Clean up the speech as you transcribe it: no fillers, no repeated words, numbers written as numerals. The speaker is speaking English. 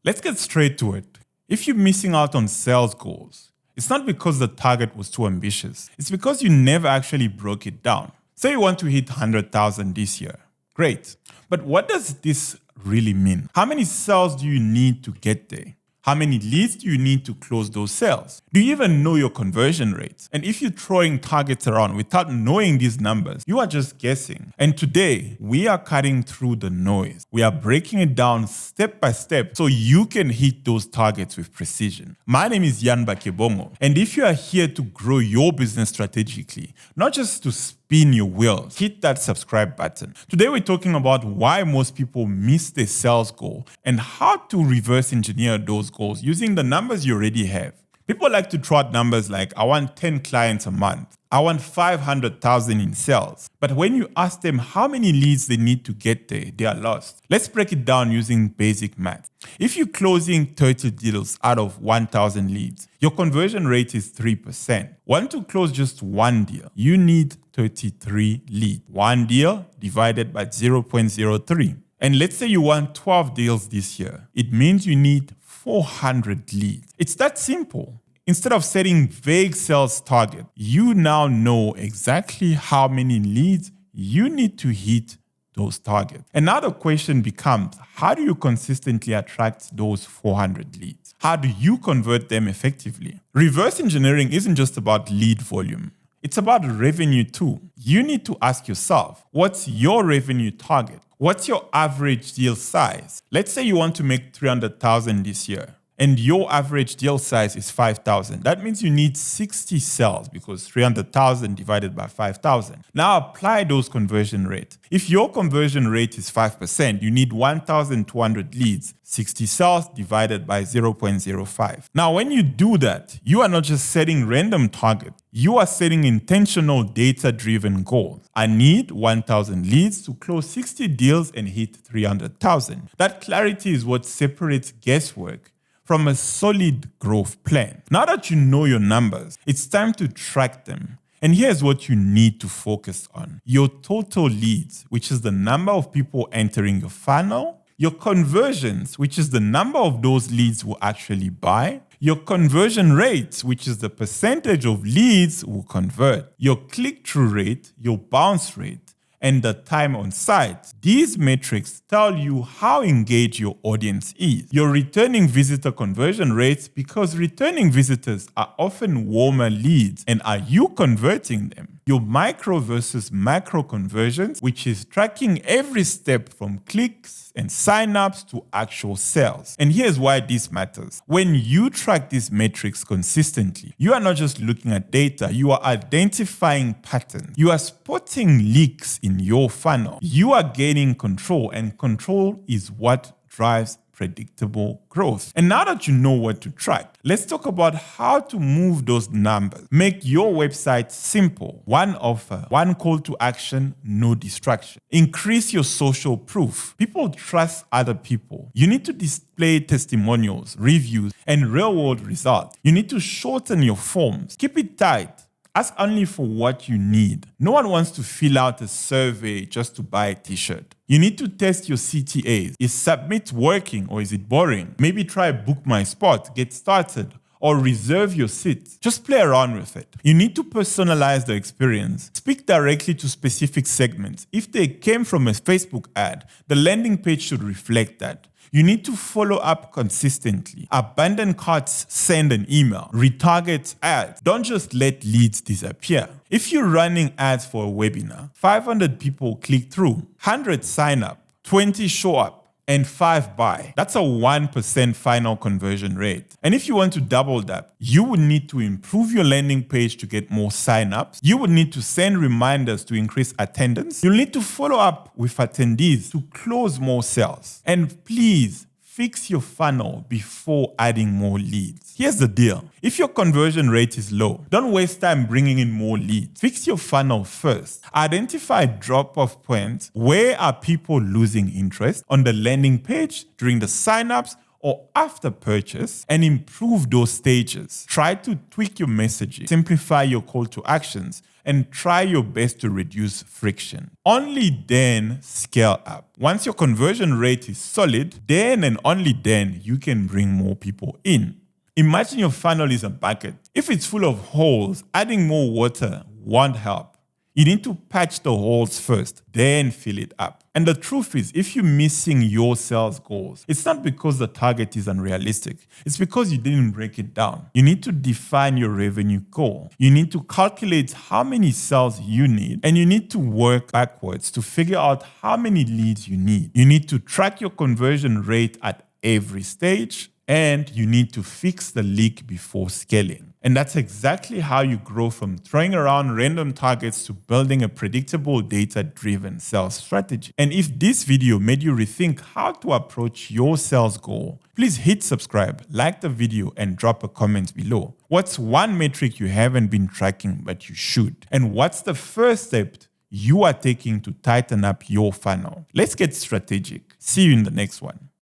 Let's get straight to it. If you're missing out on sales goals, it's not because the target was too ambitious. It's because you never actually broke it down. Say you want to hit 100,000 this year. Great. But what does this really mean? How many sales do you need to get there? How many leads do you need to close those sales? Do you even know your conversion rates? And if you're throwing targets around without knowing these numbers, you are just guessing. And today, we are cutting through the noise. We are breaking it down step by step so you can hit those targets with precision. My name is Yann Bakebongo. And if you are here to grow your business strategically, not just to spin your wheels, hit that subscribe button. Today we're talking about why most people miss their sales goal and how to reverse engineer those goals using the numbers you already have. People like to throw out numbers like, I want 10 clients a month. I want 500,000 in sales. But when you ask them how many leads they need to get there, they are lost. Let's break it down using basic math. If you're closing 30 deals out of 1,000 leads, your conversion rate is 3%. Want to close just one deal, you need 33 leads. One deal divided by 0.03. And let's say you want 12 deals this year. It means you need 400 leads. It's that simple. Instead of setting vague sales target, you now know exactly how many leads you need to hit those targets. And now the question becomes, how do you consistently attract those 400 leads? How do you convert them effectively? Reverse engineering isn't just about lead volume. It's about revenue too. You need to ask yourself, what's your revenue target? What's your average deal size? Let's say you want to make 300,000 this year and your average deal size is 5,000. That means you need 60 sales because 300,000 divided by 5,000. Now apply those conversion rates. If your conversion rate is 5%, you need 1,200 leads. 60 sales divided by 0.05. Now, when you do that, you are not just setting random targets. You are setting intentional data-driven goals. I need 1,000 leads to close 60 deals and hit 300,000. That clarity is what separates guesswork from a solid growth plan. Now that you know your numbers, it's time to track them. And here's what you need to focus on. Your total leads, which is the number of people entering your funnel. Your conversions, which is the number of those leads who actually buy. Your conversion rates, which is the percentage of leads who convert. Your click-through rate, your bounce rate, and the time on site. These metrics tell you how engaged your audience is. Your returning visitor conversion rates, because returning visitors are often warmer leads, and are you converting them? Your micro versus macro conversions, which is tracking every step from clicks and signups to actual sales. And here's why this matters. When you track these metrics consistently, you are not just looking at data, you are identifying patterns. You are spotting leaks in your funnel. You are gaining control, and control is what drives predictable growth. And now that you know what to track, let's talk about how to move those numbers. Make your website simple. One offer, one call to action, no distraction. Increase your social proof. People trust other people. You need to display testimonials, reviews, and real-world results. You need to shorten your forms. Keep it tight. Ask only for what you need. No one wants to fill out a survey just to buy a t-shirt. You need to test your CTAs. Is submit working or is it boring? Maybe try book my spot, get started, or reserve your seat. Just play around with it. You need to personalize the experience. Speak directly to specific segments. If they came from a Facebook ad, the landing page should reflect that. You need to follow up consistently. Abandon carts, send an email. Retarget ads. Don't just let leads disappear. If you're running ads for a webinar, 500 people click through, 100 sign up, 20 show up, and 5 buy. That's a 1% final conversion rate. And if you want to double that, you would need to improve your landing page to get more signups. You would need to send reminders to increase attendance. You'll need to follow up with attendees to close more sales. And please, fix your funnel before adding more leads. Here's the deal. If your conversion rate is low, don't waste time bringing in more leads. Fix your funnel first. Identify drop-off points. Where are people losing interest? On the landing page, during the signups, or after purchase, and improve those stages. Try to tweak your messaging, simplify your call to actions, and try your best to reduce friction. Only then scale up. Once your conversion rate is solid, then and only then you can bring more people in. Imagine your funnel is a bucket. If it's full of holes, adding more water won't help. You need to patch the holes first, then fill it up. And the truth is, if you're missing your sales goals, it's not because the target is unrealistic. It's because you didn't break it down. You need to define your revenue goal. You need to calculate how many sales you need, and you need to work backwards to figure out how many leads you need. You need to track your conversion rate at every stage, and you need to fix the leak before scaling. And that's exactly how you grow from throwing around random targets to building a predictable data-driven sales strategy. And if this video made you rethink how to approach your sales goal, please hit subscribe, like the video, and drop a comment below. What's one metric you haven't been tracking but you should? And what's the first step you are taking to tighten up your funnel? Let's get strategic. See you in the next one.